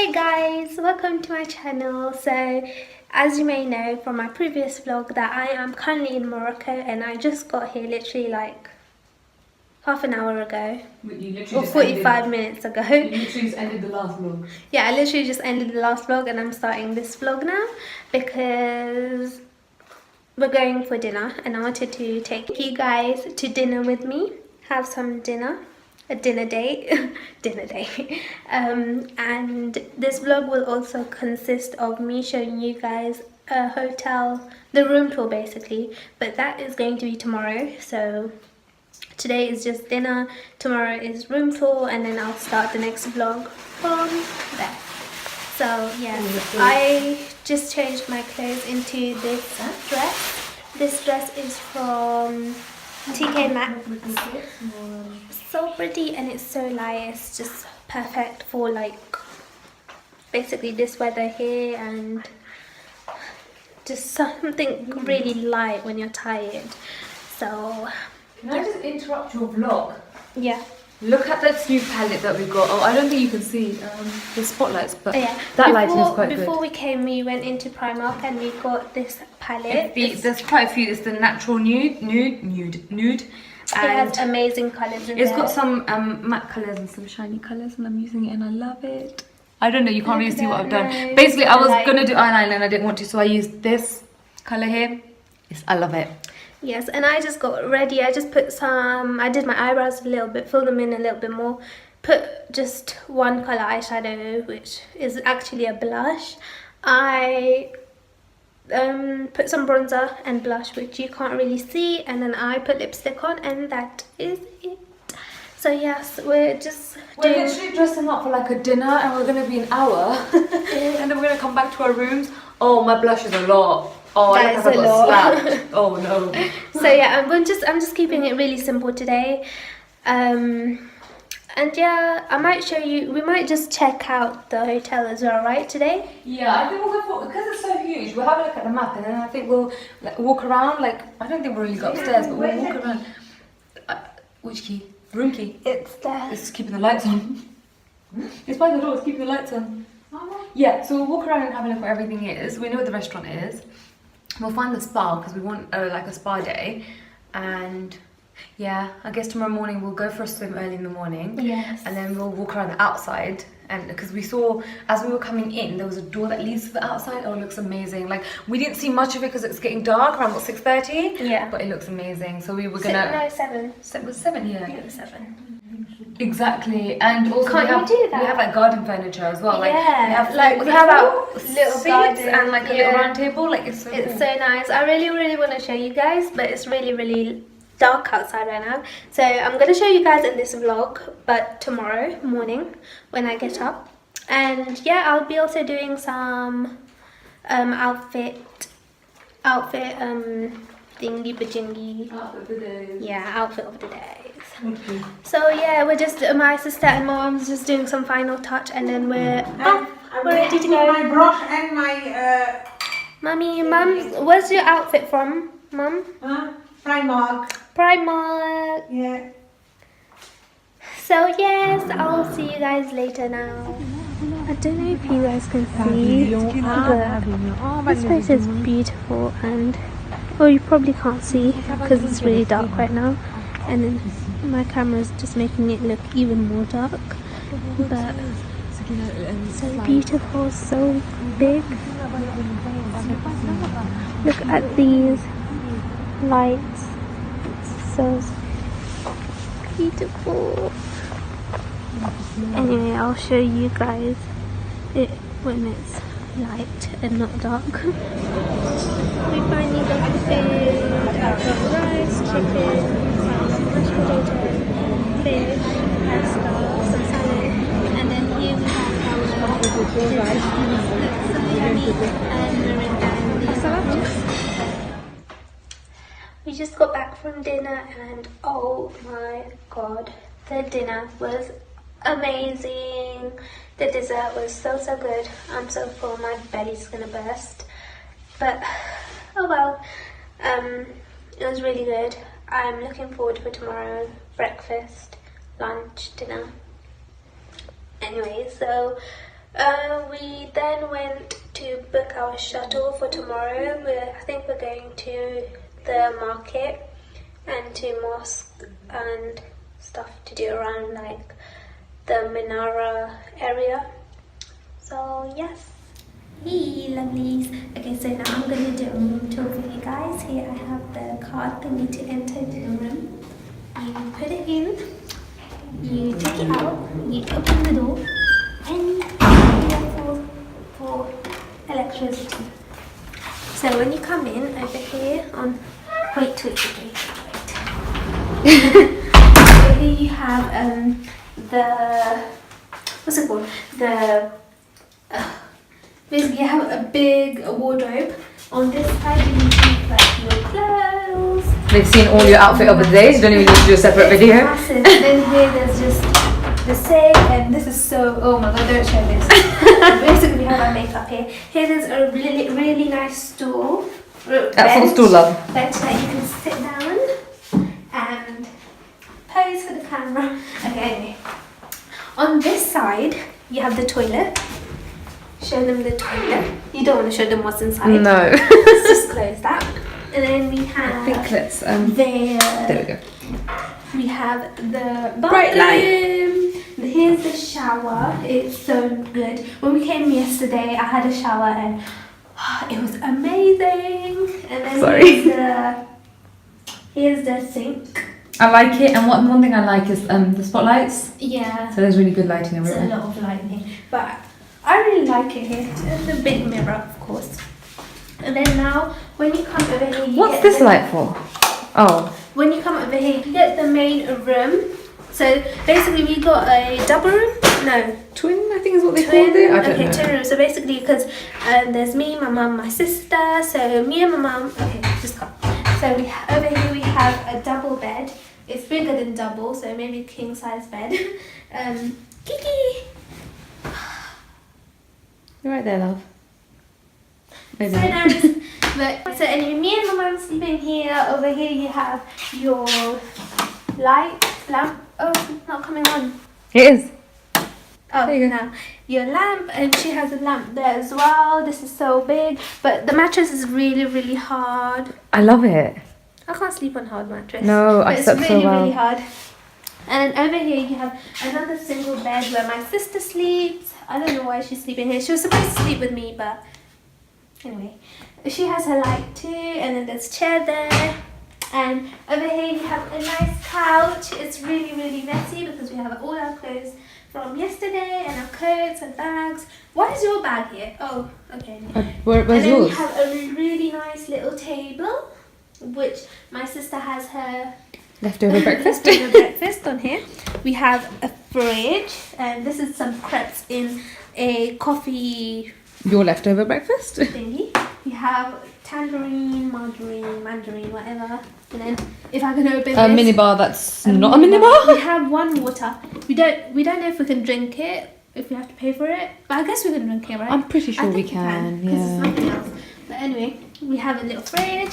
Hey guys, welcome to my channel. So as you may know from my previous vlog that I am currently in Morocco and I just got here literally like half an hour ago or 45 minutes ago. You literally just ended the last vlog. Yeah, I literally just ended the last vlog and I'm starting this vlog now because we're going for dinner and I wanted to take you guys to dinner with me, have some dinner. A dinner date and this vlog will also consist of me showing you guys a hotel, the room tour basically, but that is going to be tomorrow. So today is just dinner, tomorrow is room tour, and then I'll start the next vlog from there. So yeah, I just changed my clothes into this dress. This dress is from TK Maxx. So pretty and it's so light. It's just perfect for like basically this weather here and just something really light when you're tired. So can I just interrupt your vlog? Yeah. Look at this new palette that we got. Oh, I don't think you can see the spotlights, but yeah. that lighting is quite good. Before we came, we went into Primark and we got this palette. There's quite a few. It's the natural nude. It has amazing colours in there. It's got some matte colours and some shiny colours, and I'm using it and I love it. I don't know, you can't really see what I've done. Basically, I was gonna do eyeliner and I didn't want to, so I used this colour here. I love it. Yes, and I just got ready. I just put some, I did my eyebrows a little bit, filled them in a little bit more, put just one colour eyeshadow, which is actually a blush. I put some bronzer and blush, which you can't really see, and then I put lipstick on, and that is it. So yes, we're literally dressing up for like a dinner, and we're gonna be an hour and then we're gonna come back to our rooms. Oh, my blush is a lot. Oh, that is a lot. Oh no. So yeah, I'm just keeping it really simple today. And yeah, I might show you, we might just check out the hotel as well, right, today? Yeah, I think we'll go for, because it's so huge, we'll have a look at the map and then I think we'll like, walk around, like, I don't think we'll really go upstairs, but we'll walk around. Which key? Room key? It's there. It's keeping the lights on. It's by the door, it's keeping the lights on. Yeah, so we'll walk around and have a look where everything is. We know where the restaurant is. We'll find the spa because we want like a spa day, and yeah, I guess tomorrow morning we'll go for a swim early in the morning. Yes. And then we'll walk around the outside, and because we saw as we were coming in there was a door that leads to the outside. Oh, it looks amazing. Like, we didn't see much of it because it's getting dark around 6:30. Yeah. But it looks amazing. So we were gonna. No, 7. It was 7, yeah. It was 7. Exactly, and also Can't we do that? We have like garden furniture as well. Like, yeah, we have our little seats garden and like a little round table. Like, it's so cool. So nice. I really want to show you guys, but it's really dark outside right now. So I'm gonna show you guys in this vlog, but tomorrow morning when I get up. And yeah, I'll be also doing some outfit thingy bajingy. Outfit of the day. Yeah, outfit of the days. Okay. So yeah, we're just, my sister and mom's just doing some final touch, and then we're ready to go. My brush and my Mum, where's your outfit from, Mum? Primark. Primark. Yeah. So yes, I'll see you guys later now. I don't know if you guys can see, but this place is beautiful, and well, you probably can't see because it's really dark right now, and then my camera is just making it look even more dark. But so beautiful, so big. Look at these lights. It's so beautiful. Anyway, I'll show you guys it when it's light and not dark. We finally got the food. I've got rice, chicken, some mashed potato, fish, pasta, some salad, and then here we have our dessert. Looks so yummy, and Miranda and these sandwiches. We just got back from dinner and oh my god, the dinner was amazing. The dessert was so good. I'm so full, my belly's gonna burst. But oh well, it was really good. I'm looking forward for tomorrow. Breakfast, lunch, dinner. Anyway, so We then went to book our shuttle for tomorrow. I think we're going to the market and to mosque and stuff to do around like the Menara area. So yes. Hey lovelies. Okay, so now I'm gonna do a room tour for you guys. Here I have the card thingy to enter the room. You put it in, you take it out, you open the door, and you here for electricity. So when you come in over here on wait. Over here you have the what's it called? Basically you have a big wardrobe. On this side you keep like your clothes. They've seen all your outfit of the day, so you don't even need to do a separate video. Massive. Then here there's just the sink, and this is so, oh my god, don't show this. Basically we have our makeup here. Here there's a really nice stool. That's all stool love. Bench that you can sit down and pose for the camera. Okay, anyway. On this side you have the toilet. Show them the toilet. You don't want to show them what's inside. No. Let's just close that. And then we have I think let's there we go. We have the Bright bathroom. Here's the shower. It's so good. When we came yesterday, I had a shower and it was amazing. And then here's the sink. I like it, and one thing I like is the spotlights. Yeah. So there's really good lighting everywhere. There's a lot of lighting, but I really like it here. There's a big mirror, of course. And then now, when you come over here, What's this light for? Oh. When you come over here, you get the main room. So basically, we got a double room. No, Twin, I think is what they called it. I don't know. twin room. So basically, because there's me, my mum, my sister. So me and my mum. Okay, just come. So over here we have a double bed. It's bigger than double, so maybe a king size bed. Kiki. You're right there, love. So nice. But so anyway, me and my mum sleeping here. Over here you have your lamp. Oh, it's not coming on. It is. Oh, there you go. now your lamp, and she has a lamp there as well. This is so big, but the mattress is really hard. I love it. I can't sleep on hard mattress. No, I but slept it's so well. really hard. And then over here you have another single bed where my sister sleeps. I don't know why she's sleeping here. She was supposed to sleep with me, but anyway. She has her light too, and then there's a chair there. And over here you have a nice couch. It's really messy because we have all our clothes from yesterday and our coats and bags. Why is your bag here? Oh, okay. Where's and then yours? we have a really nice little table, which my sister has her Leftover breakfast. leftover breakfast on here. We have a fridge, and this is some crepes in a coffee Your leftover breakfast. thingy. We have tangerine, mandarin, whatever. And then if I can open A this, minibar that's not a minibar. We have one water. We don't know if we can drink it, if we have to pay for it. But I guess we can drink it, right? I'm pretty sure I we think can. because it's Yeah. something else. But anyway, we have a little fridge.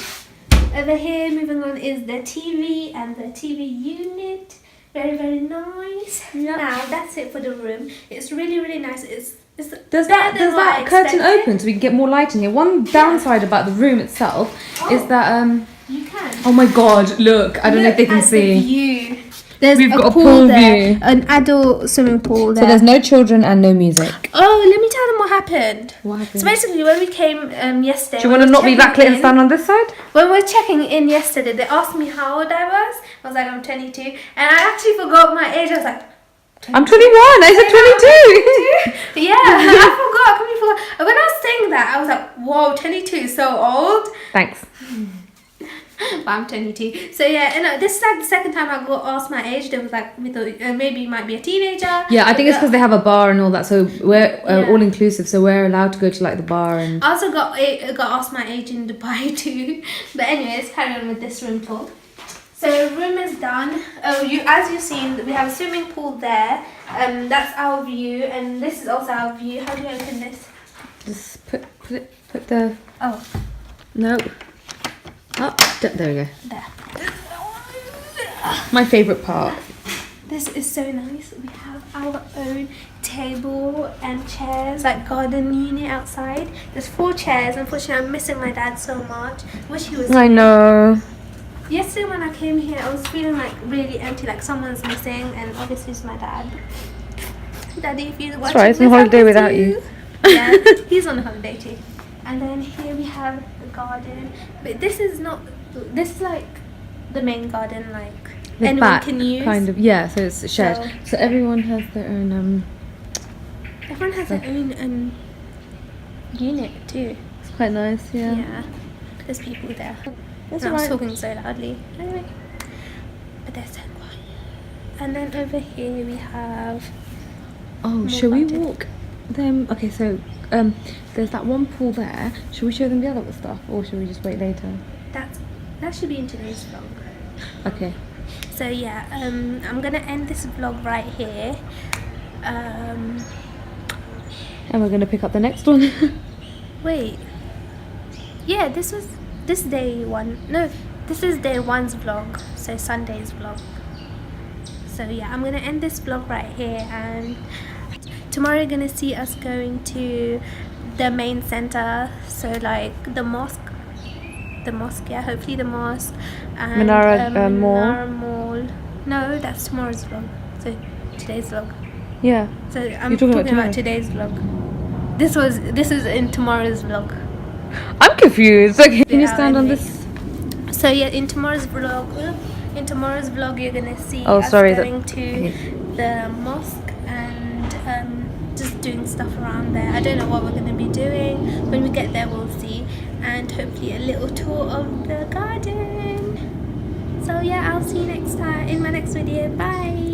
Over here, moving on, is the TV and the TV unit. Very nice. Yeah. Now that's it for the room. It's really nice. It's Does better than what I that curtain expected. open so we can get more light in here? One downside about the room itself is that You can. oh my god, look! I don't know if they can Look at the see. view. There's We've a got a pool pool there, view. an adult swimming pool there. So there's no children and no music. Oh, let me tell them what happened. What happened? So basically, when we came yesterday, Do you want to not be backlit and stand on this side? When we were checking in yesterday, they asked me how old I was. I was like, I'm 22, and I actually forgot my age. I was like, I'm 21. I said 22. yeah, I forgot. I completely forgot. When I was saying that, I was like, whoa, 22 is so old. Thanks. But I'm 22. So yeah, and this is like the second time I got asked my age. They was like, we thought maybe you might be a teenager. Yeah, I think it's because they have a bar and all that, so we're Yeah. all inclusive, so we're allowed to go to like the bar and. I also got asked my age in Dubai too. But anyway, let's carry on with this room tour. So room is done. Oh, as you've seen, we have a swimming pool there. That's our view, and this is also our view. How do you open this? Just put the. Oh, No. Oh, there we go. there. My favourite part. This is so nice. We have our own table and chairs, like garden unit outside. There's 4 chairs. Unfortunately, I'm missing my dad so much. Wish he was I here. know. Yesterday when I came here, I was feeling like really empty, like someone's missing, and obviously it's my dad. Daddy, if you're watching Right, it's this, on holiday I miss without you. Yeah, he's on holiday too. And then here we have the garden, but this is not. This is like the main garden, like The anyone back, can use. kind of. Yeah, so it's shared. So everyone has their own. Everyone has their own unit too. It's quite nice. Yeah. Yeah, there's people there. That's And I was alright. talking so loudly. Anyway, but they're so quiet. And then over here we have. Oh, More shall we planted. walk them? Okay, so there's that one pool there. Should we show them the other stuff, or should we just wait later? That should be in today's vlog. Okay. So yeah, I'm gonna end this vlog right here. And we're gonna pick up the next one. Wait. Yeah, this is day 1. No, this is day 1's vlog. So Sunday's vlog. So yeah, I'm gonna end this vlog right here, and tomorrow you're gonna see us going to the main center. So like the mosque. Yeah, hopefully the mosque and Menara, Mall. Menara Mall. No, that's tomorrow's vlog. So today's vlog. Yeah. So I'm You're talking talking about about today's vlog. This is in tomorrow's vlog. I'm confused. Okay. Can you Yeah, stand on anyway. this? So yeah, in tomorrow's vlog, you're gonna see Oh, us sorry, going to the mosque and just doing stuff around there. I don't know what we're gonna be doing. When we get there, we'll see, and hopefully a little tour of the garden. So yeah, I'll see you next time in my next video. Bye.